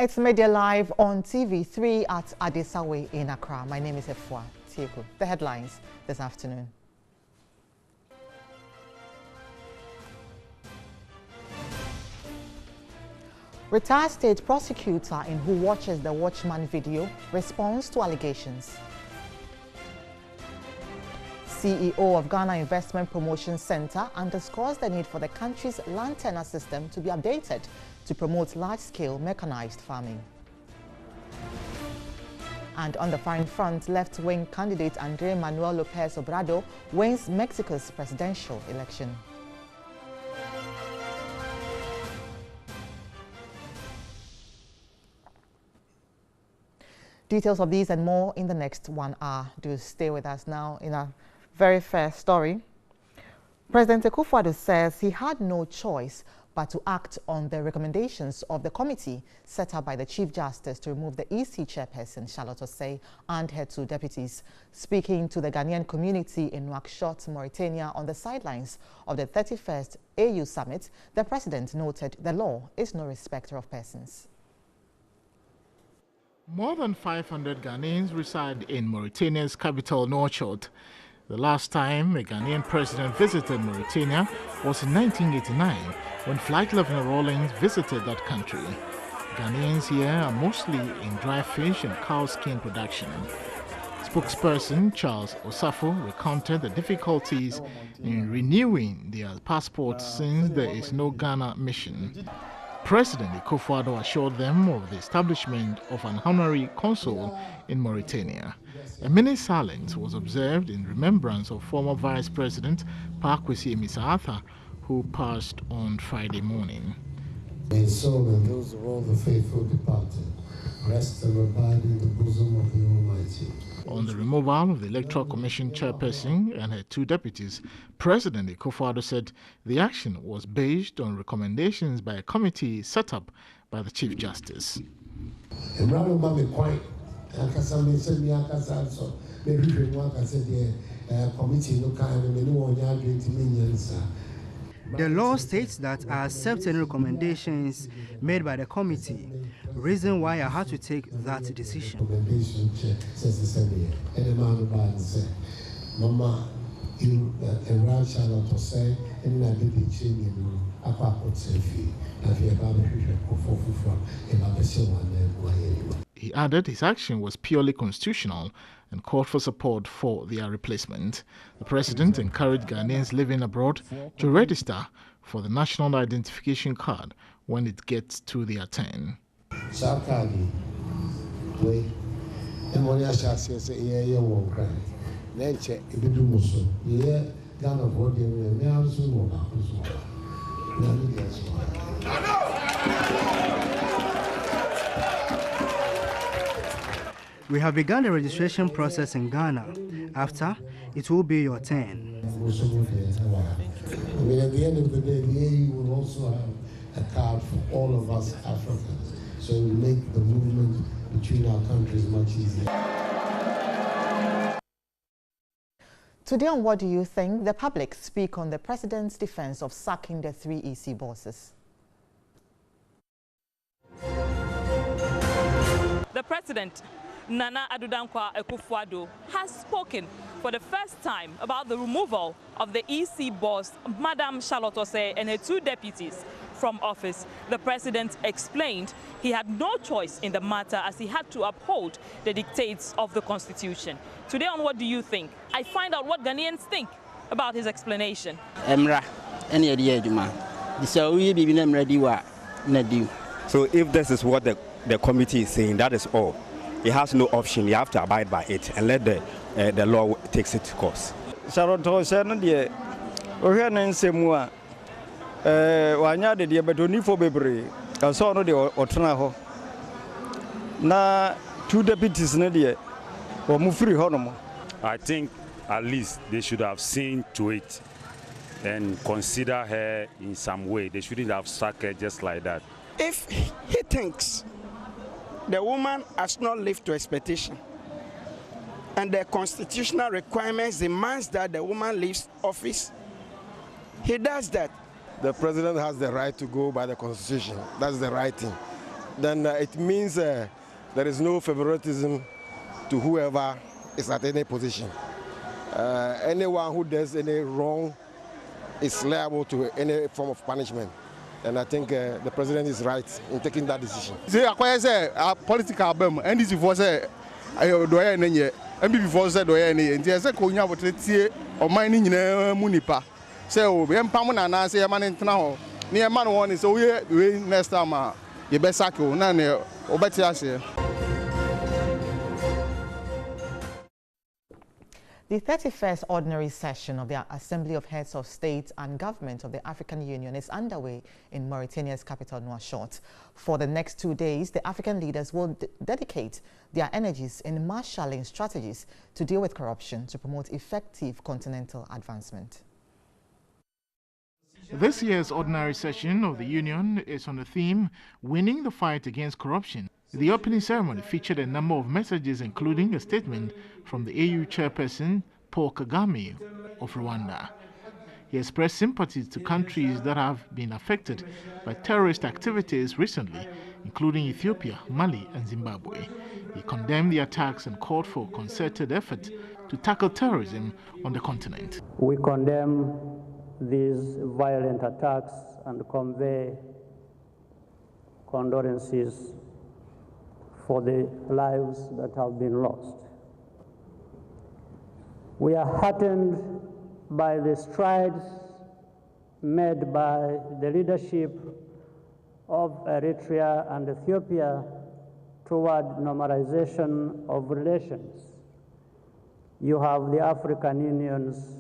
It's Midday Live on TV3 at Adesawe in Accra. My name is Efua Tieku. The headlines this afternoon. Retired state prosecutor in Who Watches the Watchman video responds to allegations. CEO of Ghana Investment Promotion Center underscores the need for the country's land tenure system to be updated to promote large-scale mechanized farming. And on the foreign front, left-wing candidate Andrés Manuel López Obrador wins Mexico's presidential election. Details of these and more in the next 1 hour. Do stay with us now in a very fair story. President Akufo-Addo says he had no choice but to act on the recommendations of the committee set up by the Chief Justice to remove the EC chairperson, Charlotte Osei, and her 2 deputies. Speaking to the Ghanaian community in Nouakchott, Mauritania, on the sidelines of the 31st AU Summit, the president noted the law is no respecter of persons. More than 500 Ghanaians reside in Mauritania's capital, Nouakchott. The last time a Ghanaian president visited Mauritania was in 1989, when Flight Lieutenant Rawlings visited that country. Ghanaians here are mostly in dry fish and cow skin production. Spokesperson Charles Osafo recounted the difficulties in renewing their passports since there is no Ghana mission. President Akufo-Addo assured them of the establishment of an honorary consul in Mauritania. A minute silence was observed in remembrance of former Vice President Kwesi Amissah, who passed on Friday morning. May his soul and those of all the faithful departed rest and abide in the bosom of the Almighty. On the removal of the Electoral Commission chairperson and her 2 deputies, President Akufo-Addo said the action was based on recommendations by a committee set up by the Chief Justice. The law states that I accept any recommendations made by the committee, reason why I had to take that decision. He added his action was purely constitutional and called for support for their replacement. The president encouraged Ghanaians living abroad to register for the national identification card when it gets to their turn. We have begun the registration process in Ghana. After, it will be your turn. At the end of the day, the AU will also have a card for all of us Africans, so it will make the movement between our countries much easier. Today on What Do You Think? The public speak on the president's defense of sacking the 3 EC bosses. The president, Nana Addo Dankwa Akufo-Addo, has spoken for the first time about the removal of the EC boss, Madam Charlotte Osei, and her 2 deputies from office. The president explained he had no choice in the matter as he had to uphold the dictates of the Constitution. Today on What Do You Think? I find out what Ghanaians think about his explanation. So if this is what the committee is saying, that is all. He has no option. You have to abide by it and let the law takes its course. Charlotte Osei no de ohwe ne nsemu a wanya de de betoni fo bebre so no de otena ho na 2 deputies ne de o mu free ho no mo. I think at least they should have seen to it and consider her in some way. They shouldn't have sacked her just like that. If he thinks the woman has not lived to expectation, and the constitutional requirements demands that the woman leaves office, he does that. The president has the right to go by the constitution. That's the right thing. then it means there is no favoritism to whoever is at any position. Anyone who does any wrong is liable to any form of punishment. And I think the president is right in taking that decision. See, I say political album, and this was a doyer nenye, and before said doyer nenye. And I say konya wotreti o mining nyina munipa. Say o be mpamuna na say man ntena ho. Ne man won is we next time you be sack o na ne obeti ase. The 31st Ordinary Session of the Assembly of Heads of State and Government of the African Union is underway in Mauritania's capital, Nouakchott. For the next 2 days, the African leaders will dedicate their energies in marshalling strategies to deal with corruption to promote effective continental advancement. This year's Ordinary Session of the Union is on the theme, Winning the Fight Against Corruption. The opening ceremony featured a number of messages, including a statement from the AU chairperson, Paul Kagame of Rwanda. He expressed sympathy to countries that have been affected by terrorist activities recently, including Ethiopia, Mali, and Zimbabwe. He condemned the attacks and called for a concerted effort to tackle terrorism on the continent. We condemn these violent attacks and convey condolences for the lives that have been lost. We are heartened by the strides made by the leadership of Eritrea and Ethiopia toward normalization of relations. You have the African Union's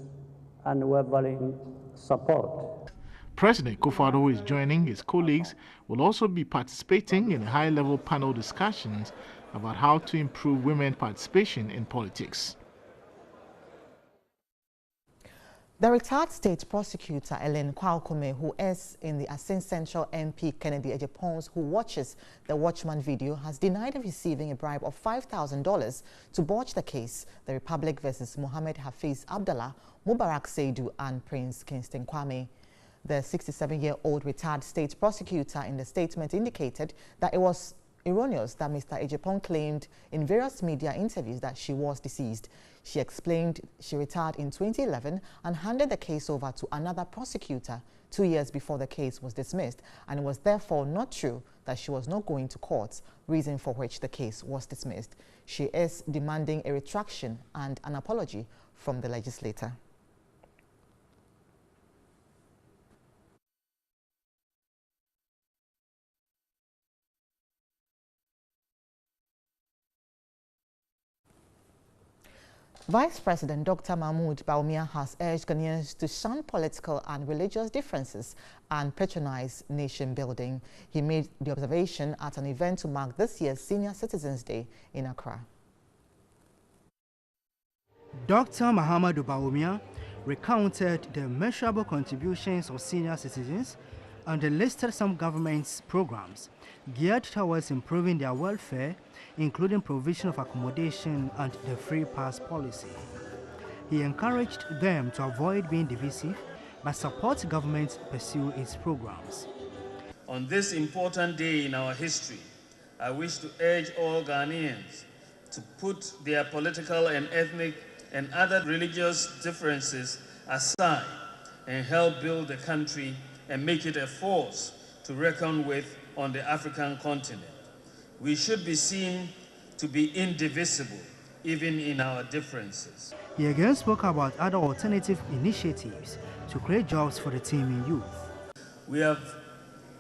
unwavering support. President Kufuor, who is joining his colleagues, will also be participating in high-level panel discussions about how to improve women's participation in politics. The retired state prosecutor, Ellen Kwaukume, who is in the Asin Central MP Kennedy Ejepon's Who Watches the Watchman video, has denied receiving a bribe of $5,000 to botch the case, the Republic versus Mohammed Hafiz Abdallah, Mubarak Seidu and Prince Kingston Kwame. The 67-year-old retired state prosecutor in the statement indicated that it was erroneous that Mr. Ejepon claimed in various media interviews that she was deceased. She explained she retired in 2011 and handed the case over to another prosecutor 2 years before the case was dismissed, and it was therefore not true that she was not going to court, reason for which the case was dismissed. She is demanding a retraction and an apology from the legislator. Vice President Dr. Mahmoud Bawumia has urged Ghanaians to shun political and religious differences and patronize nation building. He made the observation at an event to mark this year's Senior Citizens Day in Accra. Dr. Mahamadou Bawumia recounted the measurable contributions of senior citizens and listed some government's programs geared towards improving their welfare, including provision of accommodation and the free pass policy. He encouraged them to avoid being divisive, but support government pursue its programs. On this important day in our history, I wish to urge all Ghanaians to put their political and ethnic and other religious differences aside and help build the country and make it a force to reckon with on the African continent. We should be seen to be indivisible, even in our differences. He again spoke about other alternative initiatives to create jobs for the team in youth. We have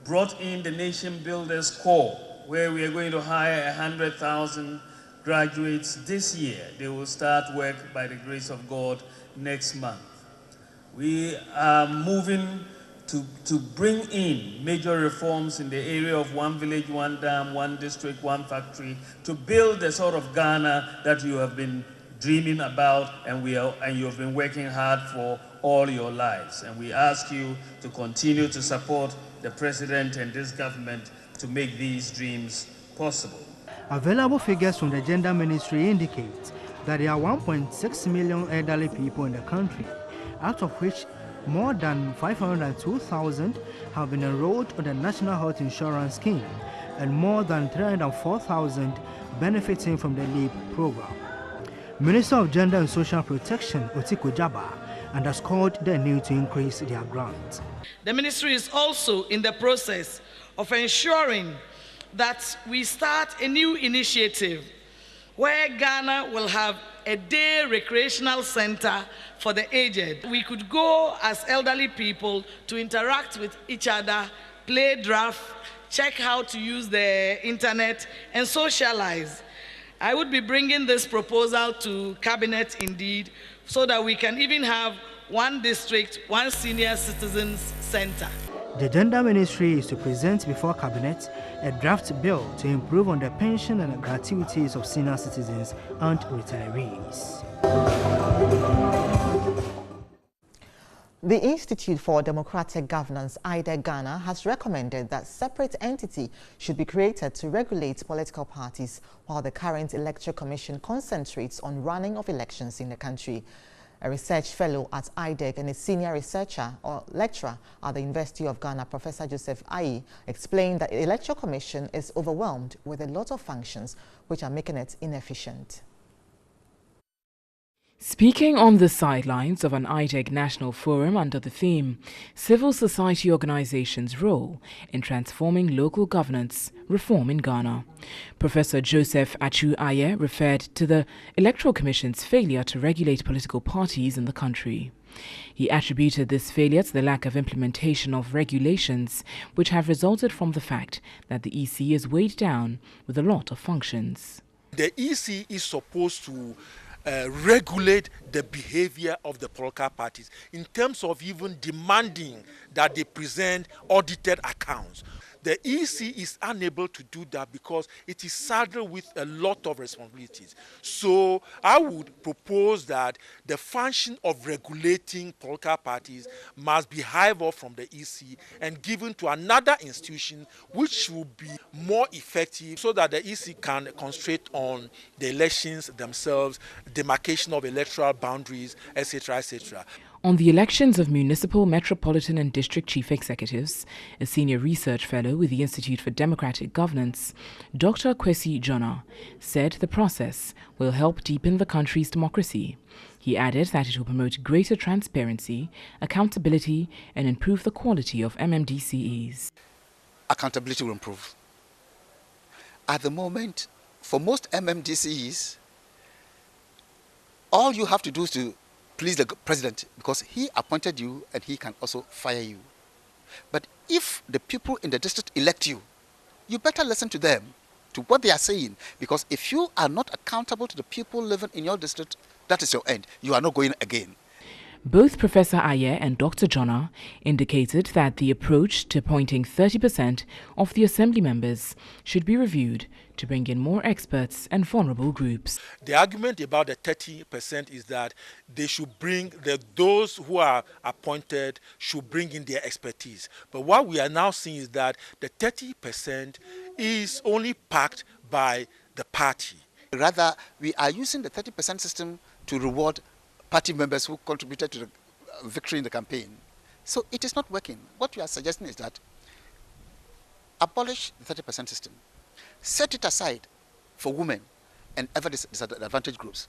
brought in the Nation Builders Corps, where we are going to hire 100,000 graduates this year. They will start work by the grace of God next month. We are moving to bring in major reforms in the area of one village, one dam, one district, one factory, to build the sort of Ghana that you have been dreaming about and you have been working hard for all your lives. And we ask you to continue to support the President and this government to make these dreams possible. Available figures from the Gender Ministry indicate that there are 1.6 million elderly people in the country, out of which more than 502,000 have been enrolled on the National Health Insurance Scheme, and more than 304,000 benefiting from the LEAP program. Minister of Gender and Social Protection, Otiko Jaba, underscored the need to increase their grant. The ministry is also in the process of ensuring that we start a new initiative where Ghana will have a day recreational center for the aged. We could go as elderly people to interact with each other, play draft, check how to use the internet, and socialize. I would be bringing this proposal to Cabinet indeed, so that we can even have one district, one senior citizens center. The Gender Ministry is to present before Cabinet a draft bill to improve on the pension and gratuities of senior citizens and retirees. The Institute for Democratic Governance, IDEG Ghana, has recommended that separate entity should be created to regulate political parties, while the current Electoral Commission concentrates on running of elections in the country. A research fellow at IDEG and a senior researcher or lecturer at the University of Ghana, Professor Joseph Ayi, explained that the Electoral Commission is overwhelmed with a lot of functions which are making it inefficient. Speaking on the sidelines of an IDEG National Forum under the theme, Civil Society Organizations' Role in Transforming Local Governance Reform in Ghana, Professor Joseph Achu Aye referred to the Electoral Commission's failure to regulate political parties in the country. He attributed this failure to the lack of implementation of regulations, which have resulted from the fact that the EC is weighed down with a lot of functions. The EC is supposed to regulate the behavior of the political parties in terms of even demanding that they present audited accounts. The EC is unable to do that because it is saddled with a lot of responsibilities. So I would propose that the function of regulating political parties must be hived off from the EC and given to another institution which will be more effective, so that the EC can concentrate on the elections themselves, demarcation of electoral boundaries, etc., etc. On the elections of municipal, metropolitan and district chief executives, a senior research fellow with the Institute for Democratic Governance, Dr. Kwesi Jonah, said the process will help deepen the country's democracy. He added that it will promote greater transparency, accountability and improve the quality of MMDCEs. Accountability will improve. At the moment, for most MMDCEs, all you have to do is to please the president, because he appointed you and he can also fire you. But if the people in the district elect you, you better listen to them, to what they are saying, because if you are not accountable to the people living in your district, that is your end. You are not going again. Both Professor Aye and Dr. Jonah indicated that the approach to appointing 30% of the assembly members should be reviewed to bring in more experts and vulnerable groups. The argument about the 30% is that they should bring those who are appointed should bring in their expertise. But what we are now seeing is that the 30% is only packed by the party. Rather, we are using the 30% system to reward party members who contributed to the victory in the campaign. So it is not working. What we are suggesting is that abolish the 30% system. Set it aside for women and other disadvantaged groups.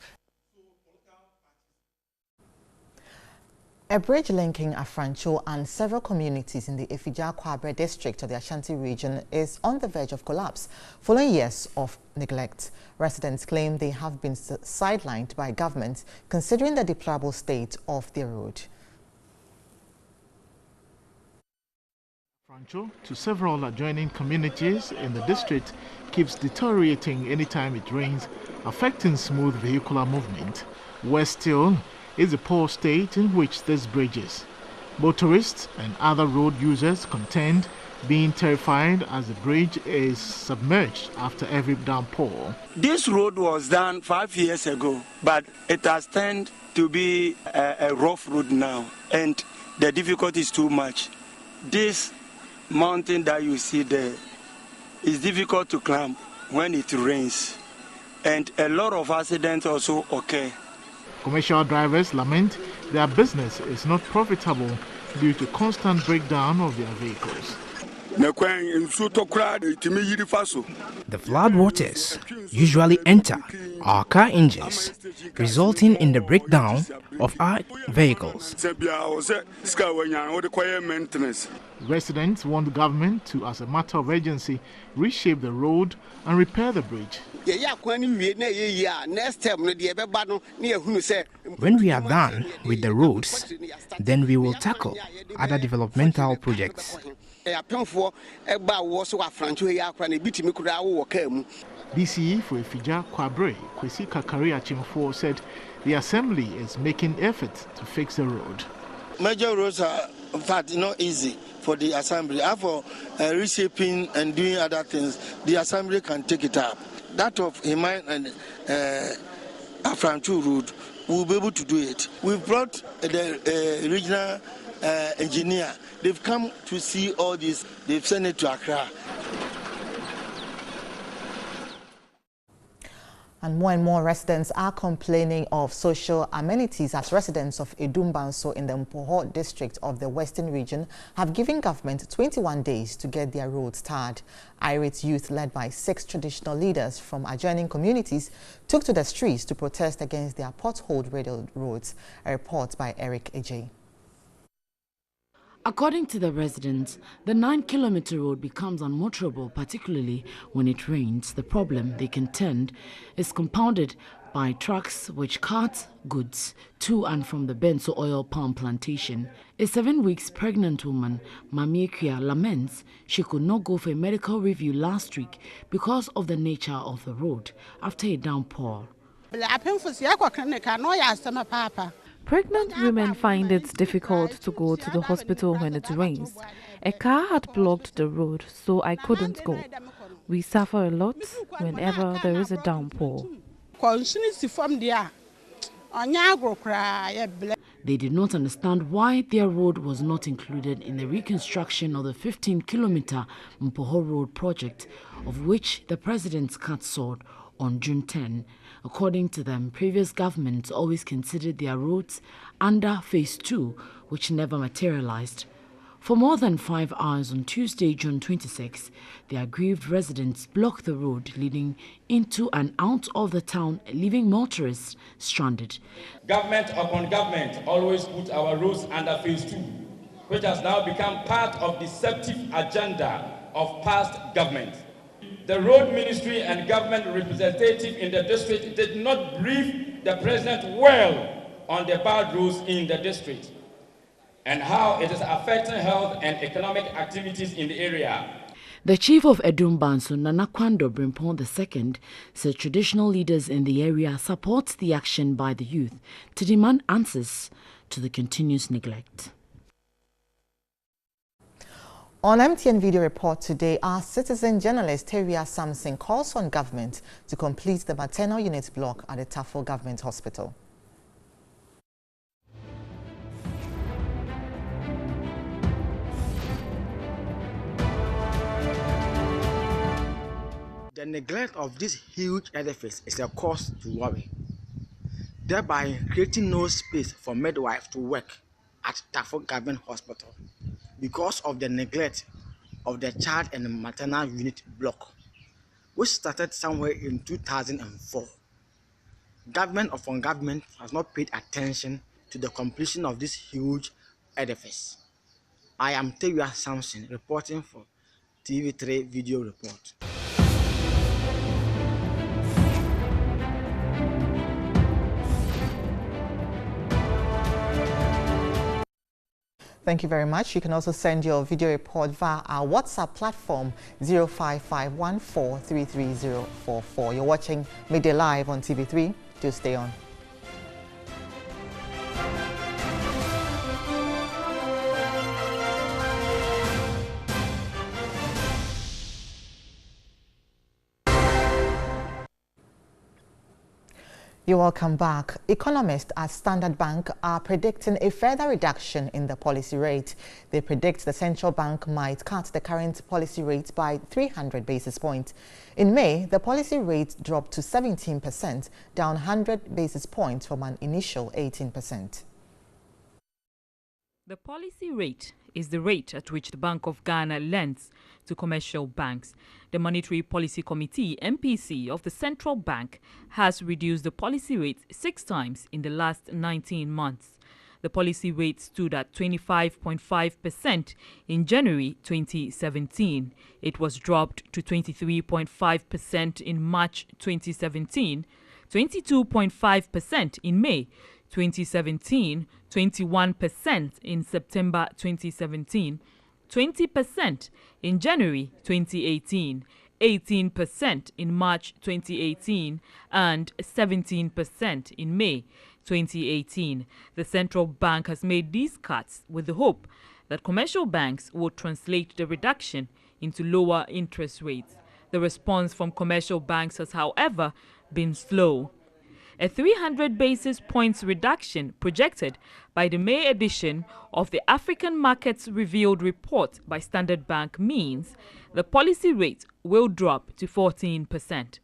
A bridge linking Afrancho and several communities in the Ifija-Kwabre district of the Ashanti region is on the verge of collapse following years of neglect. Residents claim they have been sidelined by government considering the deplorable state of their road. Afrancho to several adjoining communities in the district keeps deteriorating anytime it rains, affecting smooth vehicular movement. Worse still is the poor state in which this bridge is. Motorists and other road users contend being terrified as the bridge is submerged after every downpour. This road was done 5 years ago, but it has turned to be a rough road now, and the difficulty is too much. This mountain that you see there is difficult to climb when it rains, and a lot of accidents also occur. Commercial drivers lament their business is not profitable due to constant breakdown of their vehicles. The flood waters usually enter our car engines, resulting in the breakdown of our vehicles. Residents want the government to, as a matter of urgency, reshape the road and repair the bridge. When we are done with the roads, then we will tackle other developmental projects. DCE for Ifija Kwabre, Kwesi Kakari Achimfo, said the assembly is making efforts to fix the road. Major roads are, in fact, not easy for the assembly. For reshaping and doing other things, the assembly can take it up. That of Iman and Afranchu road, we'll be able to do it. We've brought the regional engineer. They've come to see all this. They've sent it to Accra. And more residents are complaining of social amenities as residents of Edumbanso in the Mpoho district of the Western region have given government 21 days to get their roads tarred. Irate youth led by 6 traditional leaders from adjoining communities took to the streets to protest against their pothole-riddled roads. A report by Eric Ejay. According to the residents, the 9-kilometer road becomes unmotorable, particularly when it rains. The problem, they contend, is compounded by trucks which cart goods to and from the Benso oil palm plantation. A 7 weeks pregnant woman, Mamiekia, laments she could not go for a medical review last week because of the nature of the road after a downpour. Pregnant women find it difficult to go to the hospital when it rains. A car had blocked the road, so I couldn't go. We suffer a lot whenever there is a downpour. They did not understand why their road was not included in the reconstruction of the 15-kilometer Mpoho Road project, of which the president's cut short on June 10. According to them, previous governments always considered their roads under Phase 2, which never materialized. For more than 5 hours on Tuesday, June 26, the aggrieved residents blocked the road leading into and out of the town, leaving motorists stranded. Government upon government always put our roads under Phase 2, which has now become part of the deceptive agenda of past governments. The road ministry and government representative in the district did not brief the president well on the bad roads in the district and how it is affecting health and economic activities in the area. The chief of Edumbanso, Nana Kwando Brimpon II, said traditional leaders in the area support the action by the youth to demand answers to the continuous neglect. On MTN Video Report today, our citizen journalist Teria Samson calls on government to complete the maternal unit block at the Tafo Government Hospital. The neglect of this huge edifice is a cause to worry, thereby creating no space for midwives to work at Tafo Government Hospital because of the neglect of the child and maternal unit block, which started somewhere in 2004. Government upon government has not paid attention to the completion of this huge edifice. I am Teria Samson reporting for TV3 Video Report. Thank you very much. You can also send your video report via our WhatsApp platform 05514330044. You're watching Midday Live on TV3. Do stay on. You're welcome back. Economists at Standard Bank are predicting a further reduction in the policy rate. They predict the central bank might cut the current policy rate by 300 basis points. In May, the policy rate dropped to 17%, down 100 basis points from an initial 18%. The policy rate is the rate at which the Bank of Ghana lends to commercial banks. The Monetary Policy Committee, MPC, of the Central Bank has reduced the policy rate 6 times in the last 19 months. The policy rate stood at 25.5% in January 2017. It was dropped to 23.5% in March 2017, 22.5% in May 2017, 21% in September 2017, 20% in January 2018, 18% in March 2018, and 17% in May 2018. The central bank has made these cuts with the hope that commercial banks will translate the reduction into lower interest rates. The response from commercial banks has, however, been slow. A 300 basis points reduction projected by the May edition of the African Markets Revealed report by Standard Bank means the policy rate will drop to 14%.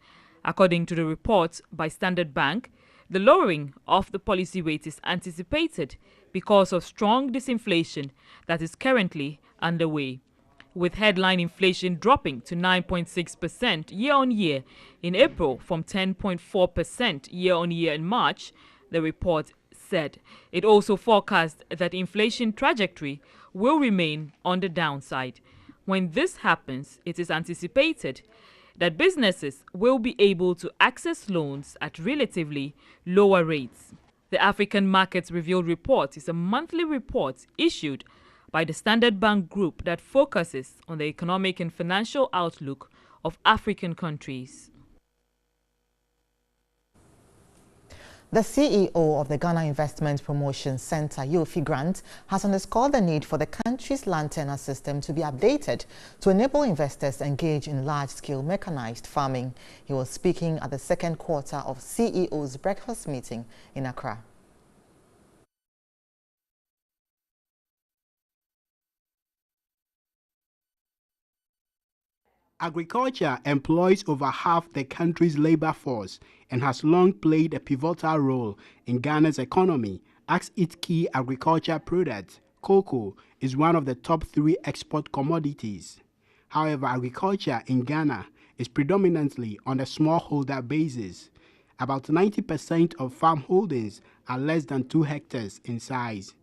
According to the report by Standard Bank, the lowering of the policy rate is anticipated because of strong disinflation that is currently underway, with headline inflation dropping to 9.6% year-on-year in April from 10.4% year-on-year in March, the report said. It also forecast that inflation trajectory will remain on the downside. When this happens, it is anticipated that businesses will be able to access loans at relatively lower rates. The African Markets Revealed report is a monthly report issued by the Standard Bank Group that focuses on the economic and financial outlook of African countries. The CEO of the Ghana Investment Promotion Center, Yofi Grant, has underscored the need for the country's land tenure system to be updated to enable investors engage in large-scale mechanized farming. He was speaking at the second quarter of CEO's breakfast meeting in Accra. Agriculture employs over half the country's labor force and has long played a pivotal role in Ghana's economy, as its key agriculture product, cocoa, is one of the top 3 export commodities. However, agriculture in Ghana is predominantly on a smallholder basis. About 90% of farm holdings are less than 2 hectares in size.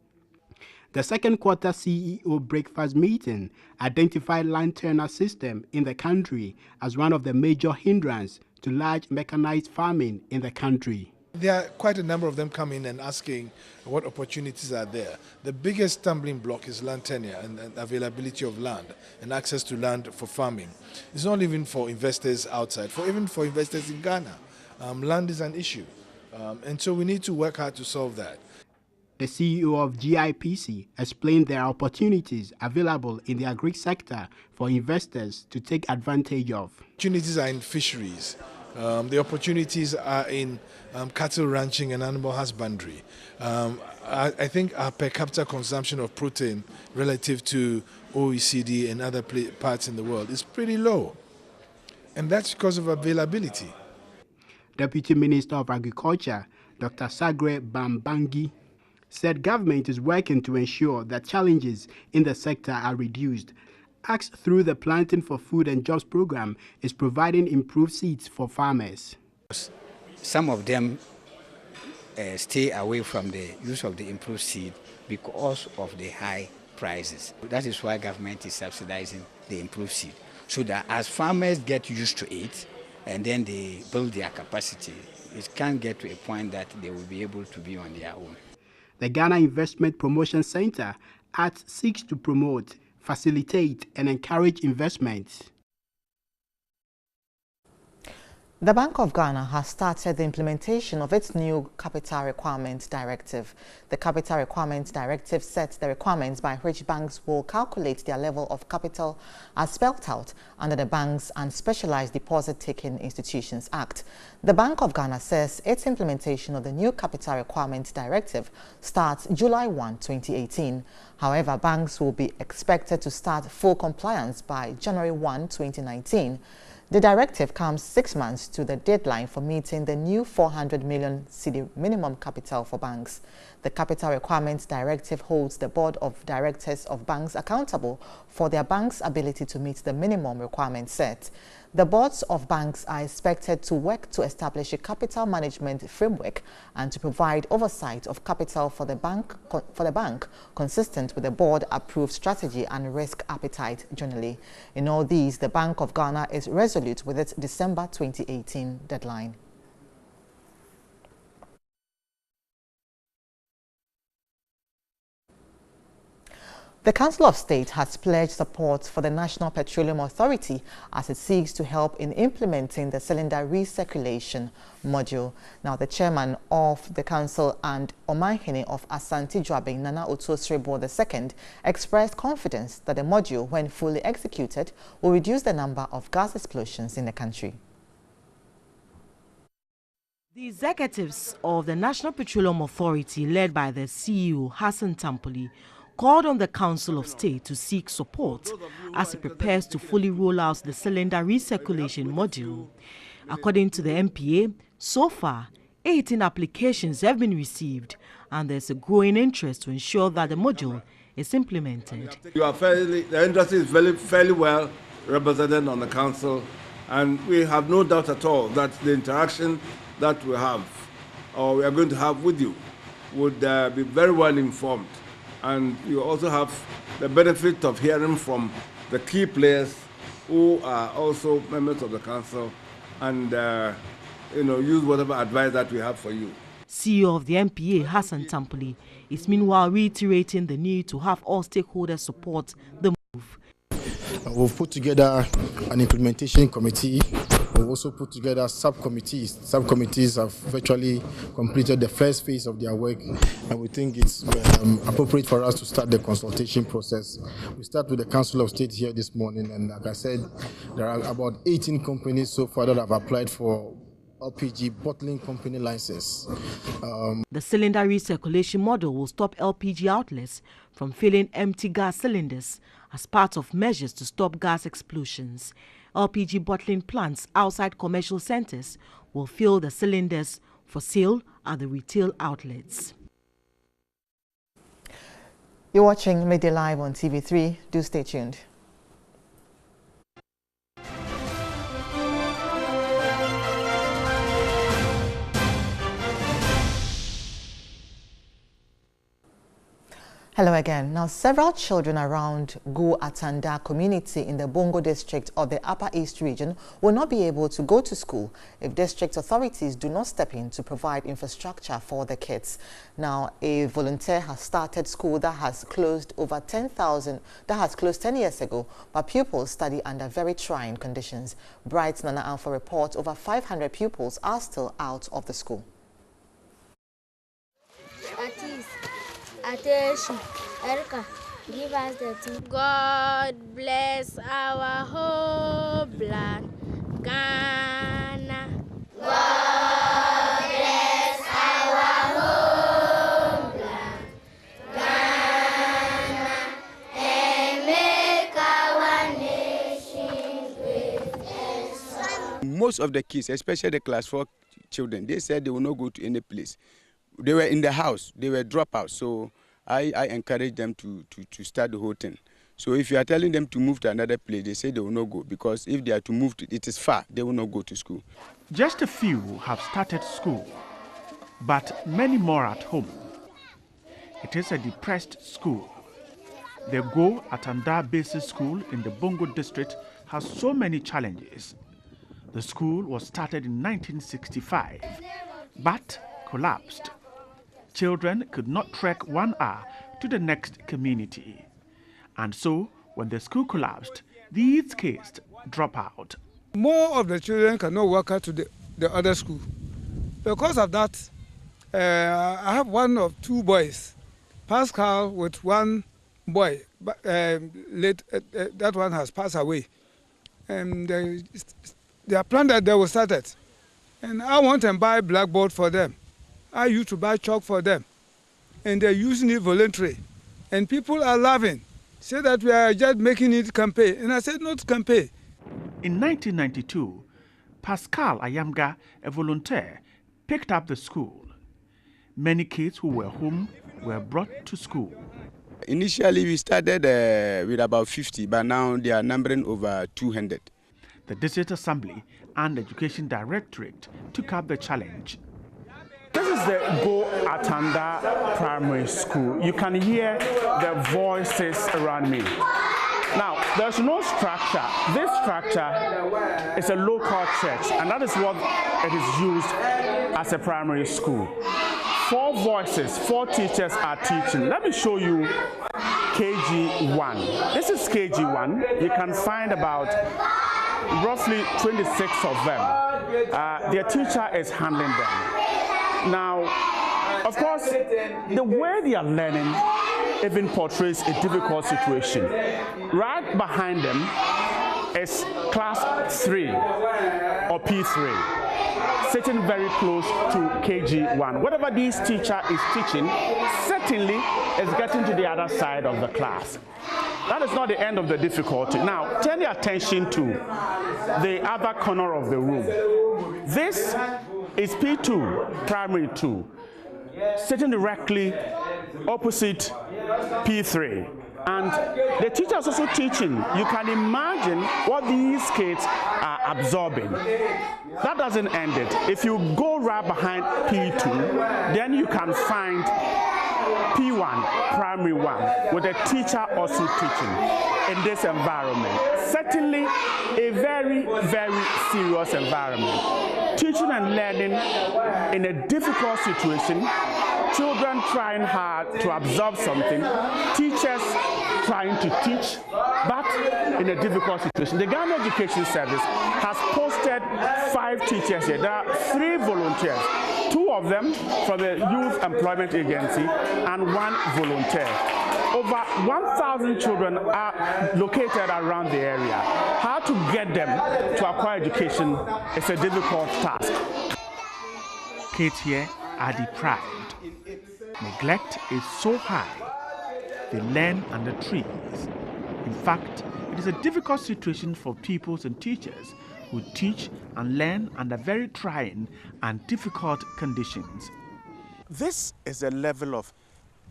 The second quarter CEO breakfast meeting identified land tenure system in the country as one of the major hindrances to large mechanized farming in the country. There are quite a number of them coming and asking what opportunities are there. The biggest stumbling block is land tenure and availability of land and access to land for farming. It's not even for investors outside, even for investors in Ghana. Land is an issue, and so we need to work hard to solve that. The CEO of GIPC explained there are opportunities available in the agri sector for investors to take advantage of. Opportunities are in fisheries. The opportunities are in cattle ranching and animal husbandry. I think our per capita consumption of protein relative to OECD and other parts in the world is pretty low. And that's because of availability. Deputy Minister of Agriculture, Dr. Sagre Bambangi, said government is working to ensure that challenges in the sector are reduced. Asked through the Planting for Food and Jobs program is providing improved seeds for farmers. Some of them stay away from the use of the improved seed because of the high prices. That is why government is subsidizing the improved seed, so that as farmers get used to it and then they build their capacity, it can get to a point that they will be able to be on their own. The Ghana Investment Promotion Center seeks to promote, facilitate, and encourage investments. The Bank of Ghana has started the implementation of its new Capital Requirements Directive. The Capital Requirements Directive sets the requirements by which banks will calculate their level of capital as spelled out under the Banks and Specialized Deposit-Taking Institutions Act. The Bank of Ghana says its implementation of the new Capital Requirements Directive starts July 1, 2018. However, banks will be expected to start full compliance by January 1, 2019. The directive comes 6 months to the deadline for meeting the new 400 million cedi minimum capital for banks. The Capital Requirements Directive holds the board of directors of banks accountable for their bank's ability to meet the minimum requirements set. The boards of banks are expected to work to establish a capital management framework and to provide oversight of capital for the bank consistent with the board-approved strategy and risk appetite generally. In all these, the Bank of Ghana is resolute with its December 2018 deadline. The Council of State has pledged support for the National Petroleum Authority as it seeks to help in implementing the cylinder recirculation module. Now, the chairman of the council and Omanhene of Asante Joabe, Nana Otosrebo II, expressed confidence that the module, when fully executed, will reduce the number of gas explosions in the country. The executives of the National Petroleum Authority, led by the CEO, Hassan Tampoli, called on the Council of State to seek support as it prepares to fully roll out the cylinder recirculation module. According to the MPA, so far, 18 applications have been received, and there's a growing interest to ensure that the module is implemented. The industry is fairly well represented on the Council, and we have no doubt at all that the interaction that we have, or we are going to have with you, would be very well informed. And you also have the benefit of hearing from the key players who are also members of the council and use whatever advice that we have for you. CEO of the MPA, Hassan Tampoli, is meanwhile reiterating the need to have all stakeholders support the move. We've put together an implementation committee. We've also put together subcommittees. Subcommittees have virtually completed the first phase of their work, and we think it's appropriate for us to start the consultation process. We start with the Council of State here this morning, and like I said, there are about 18 companies so far that have applied for LPG bottling company license. The cylinder recirculation model will stop LPG outlets from filling empty gas cylinders as part of measures to stop gas explosions. LPG bottling plants outside commercial centers will fill the cylinders for sale at the retail outlets. You're watching Midday Live on TV3. Do stay tuned. Hello again. Now, several children around Gu Atanda community in the Bongo district of the Upper East region will not be able to go to school if district authorities do not step in to provide infrastructure for the kids. Now, a volunteer has started school that has closed 10 years ago, but pupils study under very trying conditions. Bright Nana Alpha reports over 500 pupils are still out of the school. Attention, Erica, give us the tea. God bless our homeland, Ghana. God bless our homeland, Ghana, and make our nation great and strong. Most of the kids, especially the class 4 children, they said they will not go to any place. They were in the house, they were dropouts, so I encourage them to start the whole thing. So if you are telling them to move to another place, they say they will not go, because if they are to move, it is far, they will not go to school. Just a few have started school, but many more at home. It is a depressed school. The Go Atanda Basic School in the Bongo district has so many challenges. The school was started in 1965, but collapsed. Children could not trek 1 hour to the next community. And so, when the school collapsed, these kids drop out. More of the children cannot walk out to the other school. Because of that, I have one of 2 boys, Pascal with 1 boy, but that one has passed away. And they are planned that they will start it. And I want to buy blackboard for them. I used to buy chalk for them, and they're using it voluntarily. And people are laughing, say that we are just making it campaign. And I said, not campaign. In 1992, Pascal Ayamga, a volunteer, picked up the school. Many kids who were home were brought to school. Initially, we started with about 50, but now they are numbering over 200. The District Assembly and Education Directorate took up the challenge. This is the Go Atanda Primary School. You can hear the voices around me. Now, there's no structure. This structure is a local church, and that is what it is used as a primary school. 4 voices, 4 teachers are teaching. Let me show you KG1. This is KG1. You can find about roughly 26 of them. Their teacher is handling them. Now, of course, the way they are learning even portrays a difficult situation. Right behind them is class 3 or P3, sitting very close to KG1. Whatever this teacher is teaching certainly is getting to the other side of the class. That is not the end of the difficulty. Now, turn your attention to the other corner of the room. This is P2, primary 2, sitting directly opposite P3. And the teacher is also teaching. You can imagine what these kids are absorbing. That doesn't end it. If you go right behind P2, then you can find P1, primary 1, with a teacher also teaching in this environment. Certainly a very, very serious environment. Teaching and learning in a difficult situation, children trying hard to absorb something, teachers trying to teach, but in a difficult situation. The Ghana Education Service has posted 5 teachers here. There are 3 volunteers, 2 of them from the Youth Employment Agency and 1 volunteer. Over 1,000 children are located around the area. How to get them to acquire education is a difficult task. Kids here are deprived. Neglect is so high. They learn under trees. In fact, it is a difficult situation for pupils and teachers who teach and learn under very trying and difficult conditions. This is a level of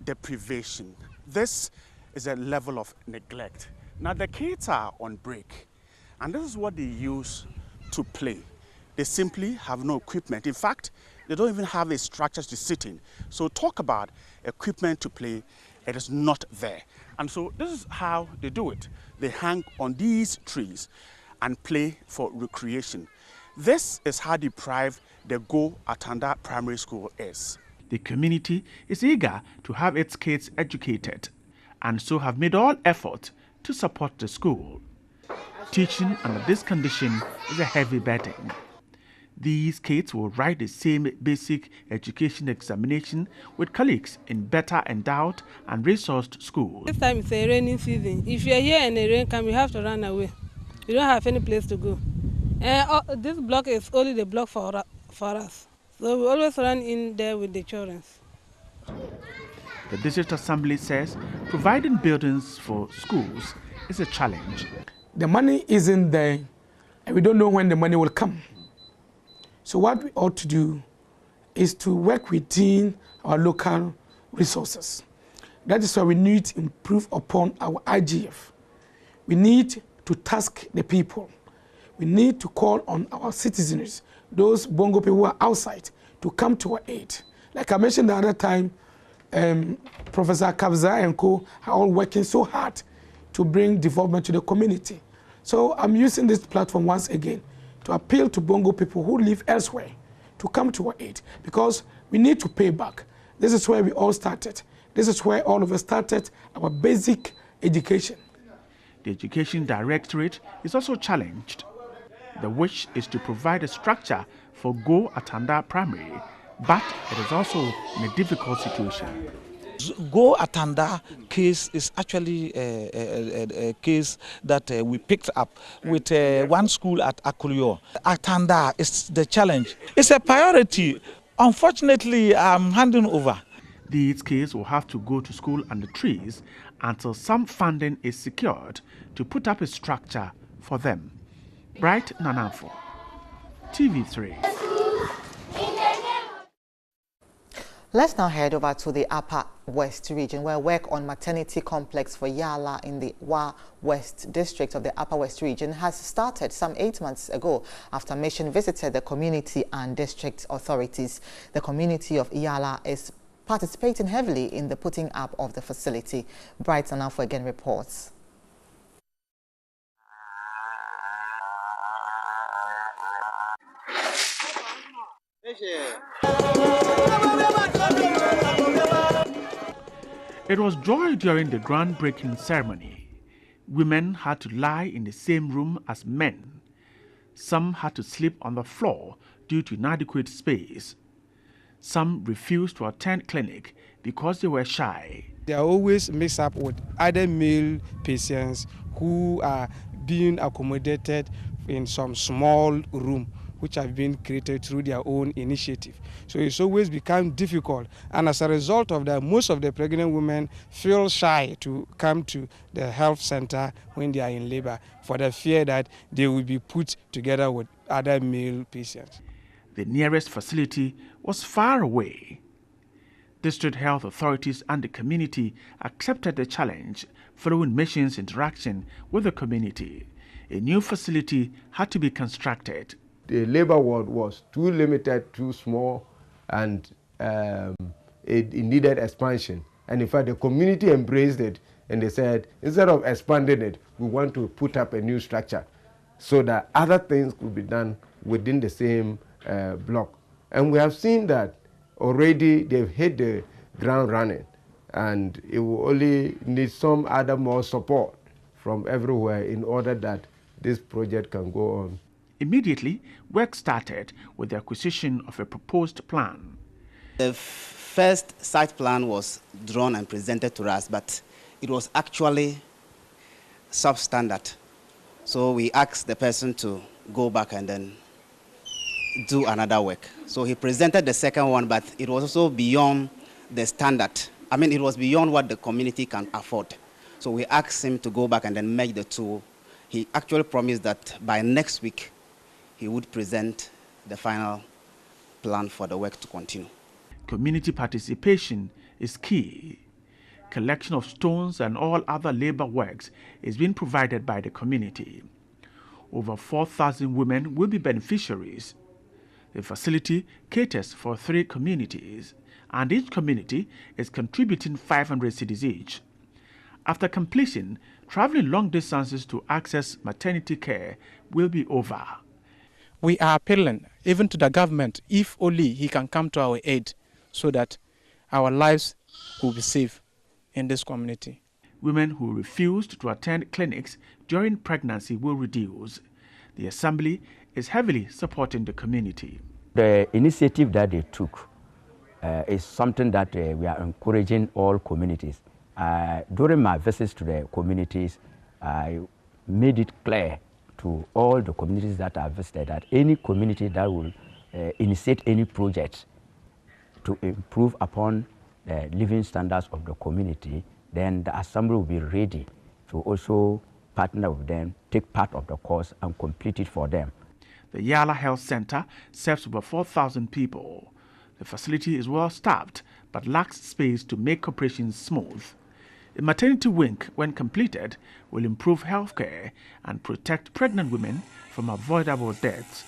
deprivation. This is a level of neglect. Now the kids are on break, and this is what they use to play. They simply have no equipment. In fact, they don't even have the structures to sit in. So talk about equipment to play, it is not there. And so this is how they do it. They hang on these trees and play for recreation. This is how deprived the Go Atanda Primary School is. The community is eager to have its kids educated, and so have made all effort to support the school. Teaching under this condition is a heavy burden. These kids will write the same basic education examination with colleagues in better endowed and resourced schools. This time it's a rainy season. If you're here and the rain comes, you have to run away. You don't have any place to go. This block is only the block for us. So we always run in there with the children. The District Assembly says providing buildings for schools is a challenge. The money isn't there, and we don't know when the money will come. So what we ought to do is to work within our local resources. That is why we need to improve upon our IGF. We need to task the people. We need to call on our citizens, those Bongo people who are outside, to come to our aid. Like I mentioned the other time, Professor Kabza and co are all working so hard to bring development to the community. So I'm using this platform once again to appeal to Bongo people who live elsewhere to come to our aid, because we need to pay back. This is where we all started. This is where all of us started our basic education. The Education Directorate is also challenged. The wish is to provide a structure for Go Atanda Primary, but it is also in a difficult situation. Go Atanda case is actually a case that we picked up with one school at Akulio. Atanda is the challenge. It's a priority. Unfortunately, I'm handing over. These kids will have to go to school under trees until some funding is secured to put up a structure for them. Bright Nananfo, TV3. Let's now head over to the Upper West region, where work on maternity complex for Yala in the Wa West district of the Upper West region has started some 8 months ago after mission visited the community and district authorities. The community of Yala is participating heavily in the putting up of the facility. Bright Nananfo again reports. It was joy during the groundbreaking ceremony. Women had to lie in the same room as men. Some had to sleep on the floor due to inadequate space. Some refused to attend clinic because they were shy. They are always mixed up with other male patients who are being accommodated in some small room which have been created through their own initiative. So it's always become difficult, and as a result of that, most of the pregnant women feel shy to come to the health center when they are in labor for the fear that they will be put together with other male patients. The nearest facility was far away. District health authorities and the community accepted the challenge following mission's interaction with the community. A new facility had to be constructed. The labor ward was too limited, too small, and it needed expansion. And in fact, the community embraced it, and they said, instead of expanding it, we want to put up a new structure so that other things could be done within the same block. And we have seen that already they've hit the ground running, and it will only need some other more support from everywhere in order that this project can go on. Immediately, work started with the acquisition of a proposed plan. The first site plan was drawn and presented to us, but it was actually substandard. So we asked the person to go back and then do another work. So he presented the second one, but it was also beyond the standard. I mean, it was beyond what the community can afford. So we asked him to go back and then merge the two. He actually promised that by next week, he would present the final plan for the work to continue. Community participation is key. Collection of stones and all other labor works is being provided by the community. Over 4,000 women will be beneficiaries. The facility caters for 3 communities, and each community is contributing 500 cedis each. After completion, traveling long distances to access maternity care will be over. We are appealing even to the government, if only he can come to our aid so that our lives will be safe in this community. Women who refused to attend clinics during pregnancy will reduce. The Assembly is heavily supporting the community. The initiative that they took is something that we are encouraging all communities. During my visits to the communities, I made it clear to all the communities that I visited that any community that will initiate any project to improve upon the living standards of the community, then the Assembly will be ready to also partner with them, take part of the course and complete it for them. The Yala Health Center serves over 4,000 people. The facility is well staffed but lacks space to make operations smooth. A maternity wing, when completed, will improve healthcare and protect pregnant women from avoidable deaths.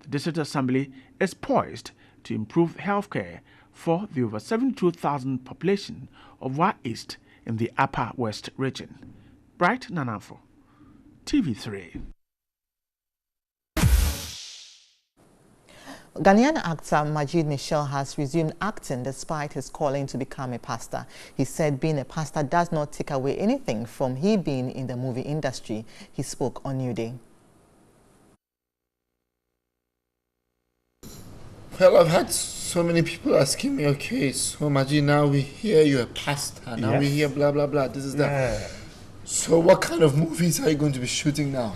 The District Assembly is poised to improve healthcare for the over 72,000 population of Wa East in the Upper West region. Bright Nananfo, TV3. Ghanaian actor Majid Michel has resumed acting despite his calling to become a pastor. He said being a pastor does not take away anything from he being in the movie industry. He spoke on New Day. Well, I've had so many people asking me, okay, so Majid, now we hear you're a pastor, now we hear blah, blah, blah, this is that. So what kind of movies are you going to be shooting now?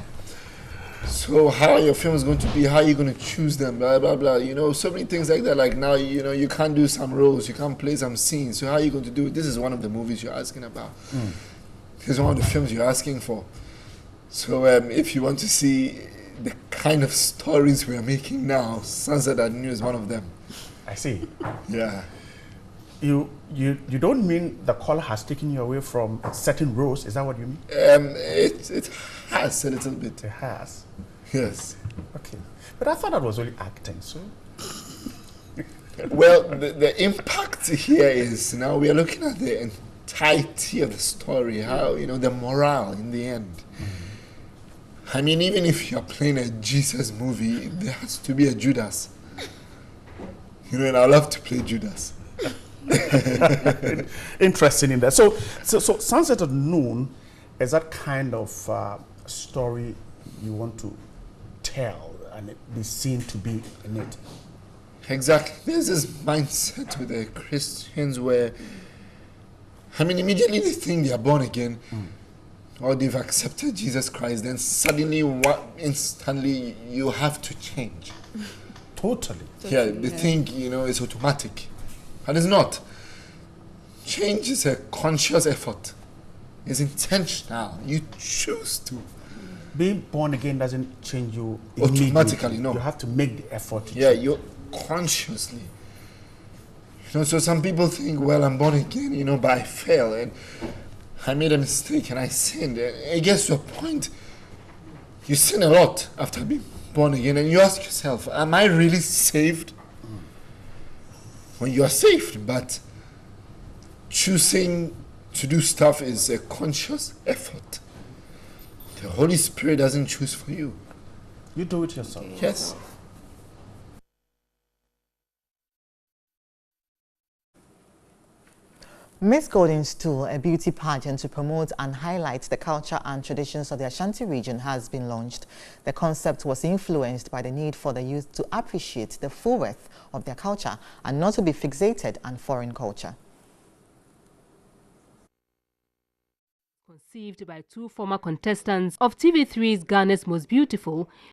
So how are your films going to be? How are you going to choose them? Blah, blah, blah. You know, so many things like that. Like now, you know, you can't do some roles. You can't play some scenes. So how are you going to do it? This is one of the movies you're asking about. This is one of the films you're asking for. So if you want to see the kind of stories we are making now, Sunset Avenue is one of them. I see. Yeah. You don't mean the call has taken you away from certain roles? Is that what you mean? It has a little bit. It has. Yes. Okay. But I thought that was only acting, so. Well, the impact here is now we are looking at the entirety of the story, how, the morale in the end. I mean, even if you're playing a Jesus movie, there has to be a Judas. And I love to play Judas. Interesting in that. So Sunset at Noon is that kind of story you want to tell and be seen to be in it. Exactly. There's this mindset with the Christians where, immediately they think they are born again or they've accepted Jesus Christ, then suddenly, instantly, you have to change. Totally. Yeah, they think, it's automatic. And it's not. Change is a conscious effort. It's intentional. You choose to. Being born again doesn't change you automatically, no. You have to make the effort. You consciously. So some people think, well, I'm born again, but I fail and I made a mistake and I sinned. It gets to a point, you sin a lot after being born again and you ask yourself, am I really saved? Well, you are saved, but choosing to do stuff is a conscious effort. The Holy Spirit doesn't choose for you. You do it yourself. Yes. Miss Golden Stool, a beauty pageant to promote and highlight the culture and traditions of the Ashanti region, has been launched. The concept was influenced by the need for the youth to appreciate the full worth of their culture and not to be fixated on foreign culture. Conceived by two former contestants of TV3's Ghana's Most Beautiful,